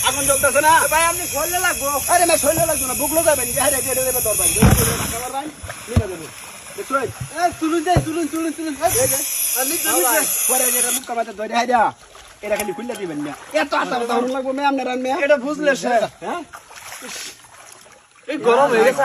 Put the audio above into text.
আগুন জ্বলতেছে না ভাই, আপনি শরীরে লাগবো। আরে না শরীরে লাগবো না, বুকলো যাবেন এটা খালি খুললে দিবেন না, এত আটা লাগবো ম্যাম না রান ম্যাম, এটা বুঝলে সে। হ্যাঁ, এই গরম হয়ে গেছে।